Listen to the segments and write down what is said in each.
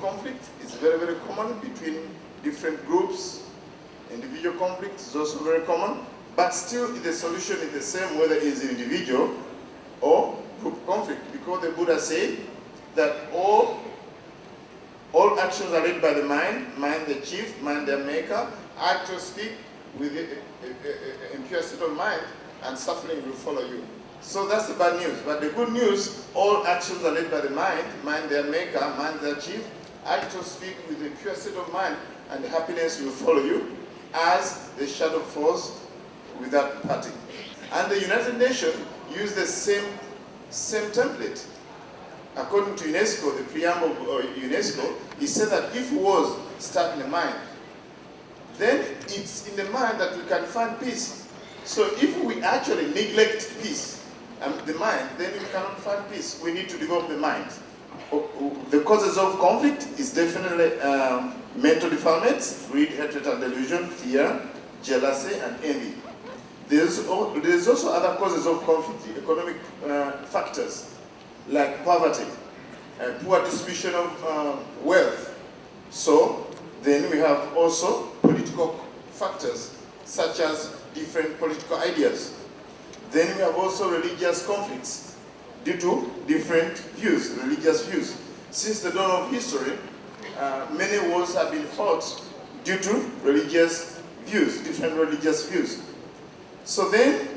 conflict is very, very common between different groups. Individual conflict is also very common, but still the solution is the same whether it is individual or group conflict, because the Buddha said that all actions are led by the mind, mind the chief, mind the maker. Act or speak with the impure state of mind, and suffering will follow you. So that's the bad news. But the good news, all actions are led by the mind, mind their maker, mind their chief. Act or speak with the pure state of mind, and happiness will follow you as the shadow falls without parting. And the United Nations use the same template. According to UNESCO, the preamble of UNESCO, it said that if wars start in the mind, then it's in the mind that we can find peace. So if we actually neglect peace and the mind, then we cannot find peace. We need to develop the mind. The causes of conflict is definitely mental defilements, greed, hatred and delusion, fear, jealousy and envy. There's also other causes of conflict, economic factors like poverty, poor distribution of wealth. So then we have also political factors such as different political ideas. Then we have also religious conflicts due to different views, religious views. Since the dawn of history, many wars have been fought due to religious views, different religious views. So then,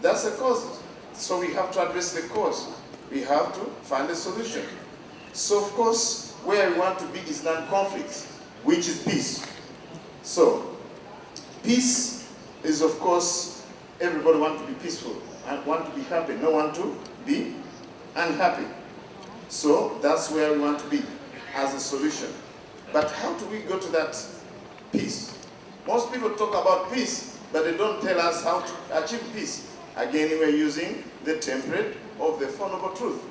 that's the cause. So we have to address the cause. We have to find a solution. So of course, where we want to be is non-conflict, which is peace. So, peace is of course, everybody wants to be peaceful and want to be happy, no one to be unhappy. So that's where we want to be as a solution. But how do we go to that peace? Most people talk about peace, but they don't tell us how to achieve peace. Again, we're using the template of the Four Noble Truths.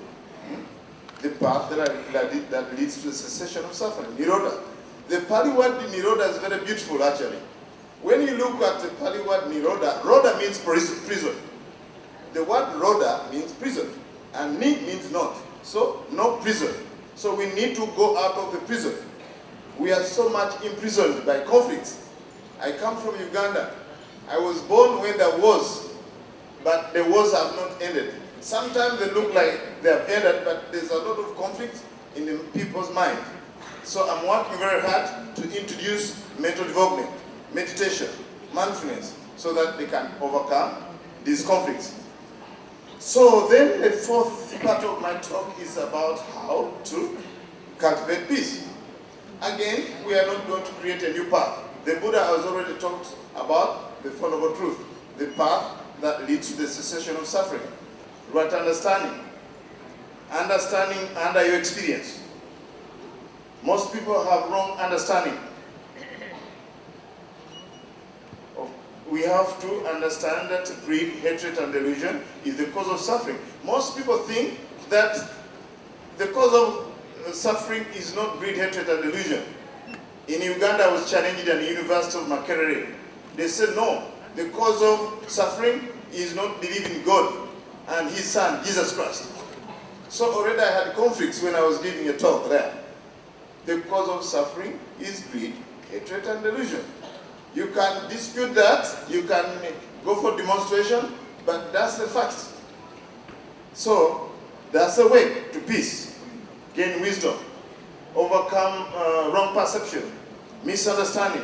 The path that leads to the cessation of suffering, Nirodha. The Pali word Nirodha is very beautiful actually. When you look at the Pali word Nirodha, Rodha means prison. The word Rodha means prison, and Ni means not. So, no prison. So we need to go out of the prison. We are so much imprisoned by conflicts. I come from Uganda. I was born when there was, but the wars have not ended. Sometimes they look like they have ended, but there's a lot of conflict in the people's mind. So I'm working very hard to introduce mental development, meditation, mindfulness, so that they can overcome these conflicts. So then the fourth part of my talk is about how to cultivate peace. Again, we are not going to create a new path. The Buddha has already talked about the Four Noble Truths, the path that leads to the cessation of suffering. Right understanding. Understanding under your experience. Most people have wrong understanding. We have to understand that greed, hatred, and delusion is the cause of suffering. Most people think that the cause of suffering is not greed, hatred, and delusion. In Uganda, I was challenged at the University of Makerere. They said, no, the cause of suffering is not believing in God and His Son, Jesus Christ. So already I had conflicts when I was giving a talk there. The cause of suffering is greed, hatred, and delusion. You can dispute that, you can go for demonstration, but that's the fact. So, that's a way to peace. Gain wisdom, overcome wrong perception, misunderstanding.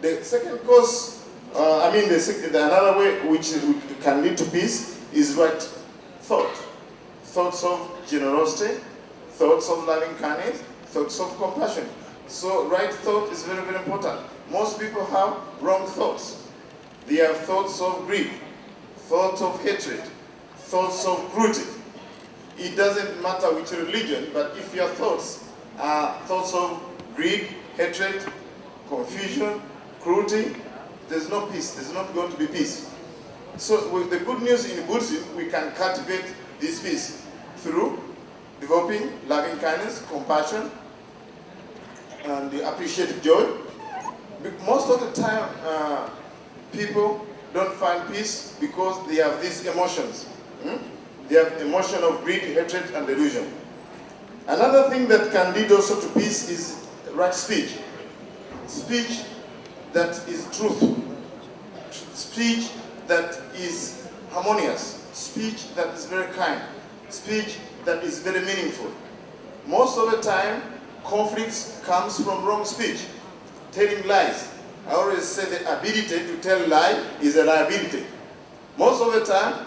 The second cause, another way which can lead to peace is right thought. Thoughts of generosity, thoughts of loving kindness, thoughts of compassion. So right thought is very, very important. Most people have wrong thoughts. They have thoughts of greed, thoughts of hatred, thoughts of cruelty. It doesn't matter which religion, but if your thoughts are thoughts of greed, hatred, confusion, cruelty, there's no peace. There's not going to be peace. So with the good news in Buddhism, we can cultivate this peace through developing loving kindness, compassion, and the appreciative joy. Most of the time, people don't find peace because they have these emotions. They have emotion of greed, hatred, and delusion. Another thing that can lead also to peace is right speech. Speech that is truth. Speech that is harmonious. Speech that is very kind. Speech that is very meaningful. Most of the time, conflicts comes from wrong speech, telling lies. I always say the ability to tell lie is a liability. Most of the time,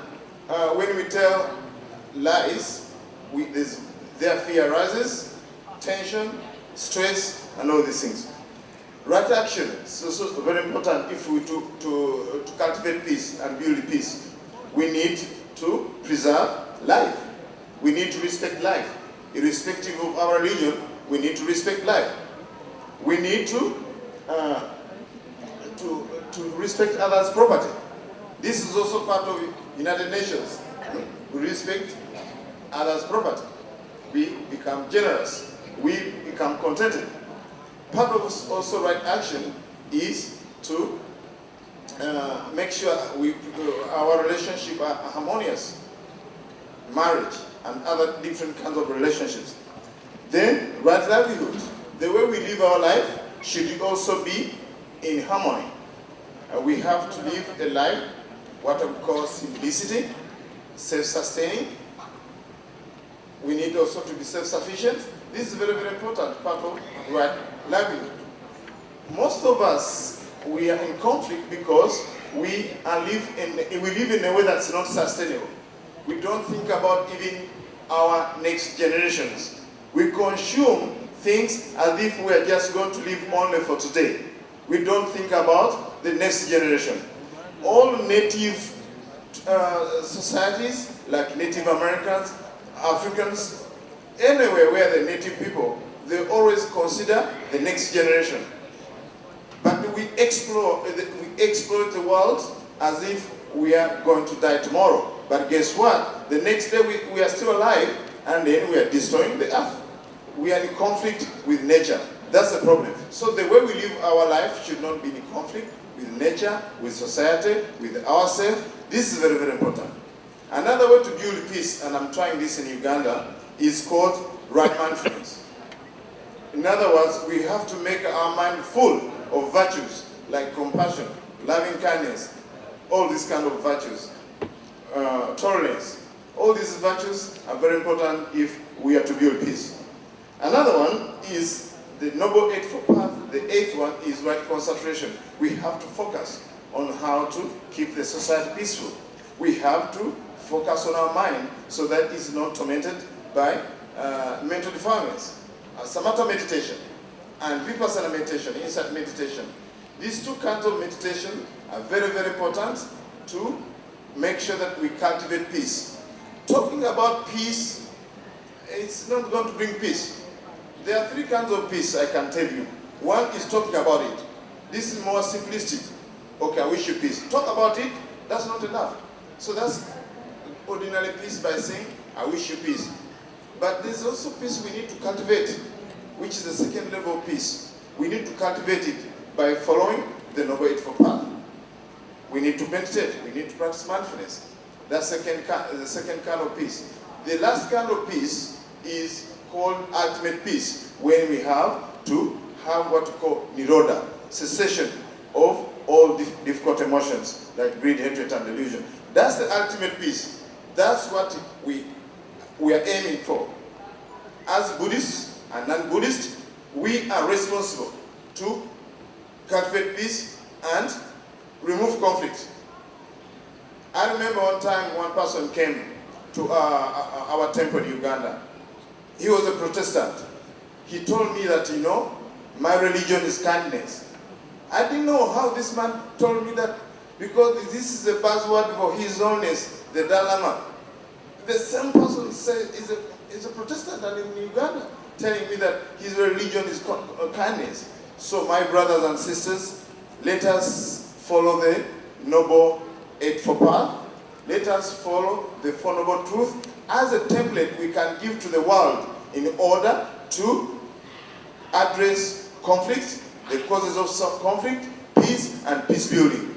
when we tell lies, their fear arises, tension, stress, and all these things. Right action is also very important if we to cultivate peace and build peace. We need to preserve life. We need to respect life. Irrespective of our religion, we need to respect life. We need to respect others' property. This is also part of United Nations. We respect others' property. We become generous. We become contented. Part of also right action is to make sure our relationship are harmonious. Marriage and other different kinds of relationships. Then right livelihood. The way we live our life should also be in harmony. We have to live a life, what we call simplicity, self-sustaining. We need also to be self-sufficient. This is very, very important part of right livelihood. Most of us, we are in conflict because we live in a way that's not sustainable. We don't think about even our next generations. We consume things as if we are just going to live only for today. We don't think about the next generation. All native societies, like Native Americans, Africans, anywhere where the native people, they always consider the next generation. But we exploit the world as if we are going to die tomorrow. But guess what? The next day we are still alive, and then we are destroying the earth. We are in conflict with nature. That's the problem. So the way we live our life should not be in conflict with nature, with society, with ourselves. This is very, very important. Another way to build peace, and I'm trying this in Uganda, is called right mindfulness. In other words, we have to make our mind full of virtues like compassion, loving kindness, all these kind of virtues, tolerance. All these virtues are very important if we are to build peace. Another one is the Noble Eightfold Path. The eighth one is right concentration. We have to focus on how to keep the society peaceful. We have to focus on our mind so that it's not tormented by mental defilements. Samatha meditation and Vipassana meditation, insight meditation. These two kinds of meditation are very, very important to make sure that we cultivate peace. Talking about peace, it's not going to bring peace. There are three kinds of peace I can tell you. One is talking about it. This is more simplistic. Okay, I wish you peace. Talk about it, that's not enough. So that's ordinary peace by saying, I wish you peace. But there's also peace we need to cultivate, which is the second level of peace. We need to cultivate it by following the Noble Eightfold Path. We need to meditate. We need to practice mindfulness. That's the second kind of peace. The last kind of peace is called ultimate peace, when we have to have what we call nirodha, cessation of all difficult emotions like greed, hatred, and delusion. That's the ultimate peace. That's what we are aiming for. As Buddhists and non-Buddhists, we are responsible to cultivate peace and remove conflict. I remember one time one person came to our temple in Uganda. He was a Protestant. He told me that, you know, my religion is kindness. I didn't know how this man told me that, because this is a buzzword for His Holiness, the Dalai Lama. The same person said is a Protestant and in Uganda, telling me that his religion is kindness. So my brothers and sisters, let us follow the Noble Eightfold Path. Let us follow the Four Noble Truths as a template we can give to the world in order to address conflict, the causes of conflict, peace, and peace building.